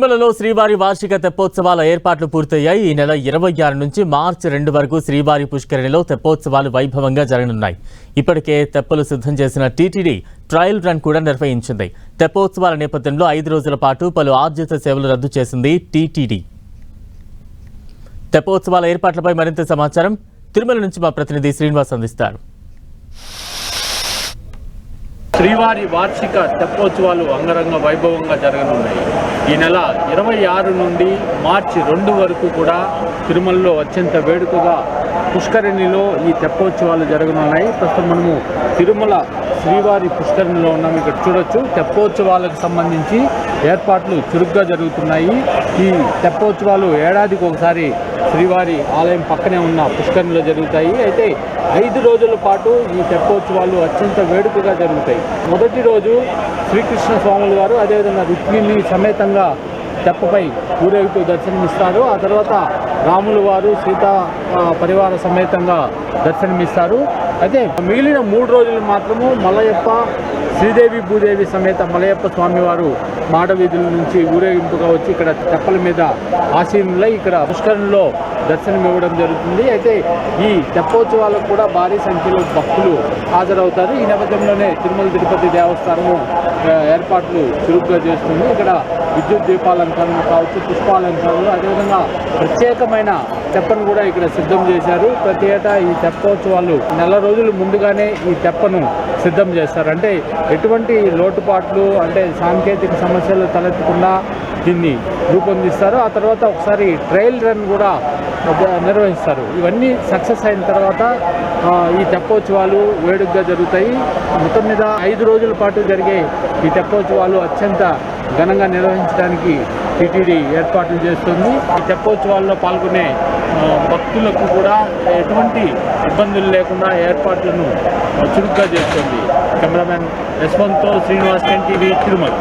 తిరుమలలో శ్రీవారి వార్షిక తెప్పోత్సవాల ఏర్పాట్లు పూర్తయ్యాయి. ఈ నెల 26 నుంచి మార్చి 2 వరకు శ్రీవారి పుష్కరిణిలో తెప్పోత్సవాలు వైభవంగా జరగనున్నాయి. ఇప్పటికే తెప్పలు సిద్ధం చేసిన టీటీడీ ట్రయల్ రన్ కూడా నిర్వహించింది. తెప్పోత్సవాల నేపథ్యంలో 5 రోజుల పాటు పలు ఆర్జిత సేవలు రద్దు చేసింది టీటీడీ. తెప్పోత్సవాల ఏర్పాట్లపై మరింత సమాచారం తిరుమల నుంచి మా ప్రతినిధి శ్రీనివాస్ అందిస్తారు. శ్రీవారి వార్షిక తెప్పోత్సవాలు అంగరంగ వైభవంగా జరగనున్నాయి. ఈ నెల 26 నుండి మార్చి 2 వరకు కూడా తిరుమలలో అత్యంత వేడుకగా పుష్కరిణిలో ఈ తెప్పోత్సవాలు జరగనున్నాయి. ప్రస్తుతం మనము తిరుమల శ్రీవారి పుష్కరిణిలో ఉన్నాము. ఇక్కడ చూడొచ్చు తెప్పోత్సవాలకు సంబంధించి ఏర్పాట్లు చురుగ్గా జరుగుతున్నాయి. ఈ తెప్పోత్సవాలు ఏడాదికి ఒకసారి శ్రీవారి ఆలయం పక్కనే ఉన్న పుష్కరిణిలో జరుగుతాయి. అయితే 5 రోజుల పాటు ఈ తెప్పోత్సవాలు అత్యంత వేడుకగా జరుగుతాయి. మొదటి రోజు శ్రీకృష్ణ స్వాములు వారు అదేవిధంగా రుక్మిణి సమేతంగా తెప్పపై ఊరేగుతూ దర్శనమిస్తారు. ఆ తర్వాత రాములు వారు సీతా పరివార సమేతంగా దర్శనమిస్తారు. అయితే మిగిలిన 3 రోజులు మాత్రము మలయప్ప శ్రీదేవి భూదేవి సమేత మలయప్ప స్వామివారు మాడవీధుల నుంచి ఊరేగింపుగా వచ్చి ఇక్కడ తెప్పల మీద ఆసీనులై ఇక్కడ పుష్కరిణిలో దర్శనం ఇవ్వడం జరుగుతుంది. అయితే ఈ తెప్పోత్సవాలకు కూడా భారీ సంఖ్యలో భక్తులు హాజరవుతారు. ఈ నేపథ్యంలోనే తిరుమల తిరుపతి దేవస్థానము ఏర్పాట్లు చురుగ్గా చేస్తుంది. ఇక్కడ విద్యుత్ దీపాలంకరణ కావచ్చు, పుష్పాలంకరణలు, అదేవిధంగా ప్రత్యేకమైన తెప్పను కూడా ఇక్కడ సిద్ధం చేశారు. ప్రతి ఏటా ఈ తెప్పోత్సవాలు నెల రోజులు ముందుగానే ఈ తెప్పను సిద్ధం చేస్తారు. అంటే ఎటువంటి లోటుపాట్లు అంటే సాంకేతిక సమస్యలు తలెత్తకుండా దీన్ని రూపొందిస్తారు. ఆ తర్వాత ఒకసారి ట్రయల్ రన్ కూడా నిర్వహిస్తారు. ఇవన్నీ సక్సెస్ అయిన తర్వాత ఈ తెప్పోత్సవాలు వేడుకగా జరుగుతాయి. మొత్తం మీద 5 రోజుల పాటు జరిగే ఈ తెప్పోత్సవాలు అత్యంత ఘనంగా నిర్వహించడానికి టీటీడీ ఏర్పాట్లు చేస్తుంది. ఈ తెప్పోత్సవాల్లో పాల్గొనే భక్తులకు కూడా ఎటువంటి ఇబ్బందులు లేకుండా ఏర్పాట్లను చురుగ్గా చేస్తుంది. కెమెరామెన్ యశ్వంత్తో శ్రీనివాస్, ఎన్టీవీ, తిరుమల.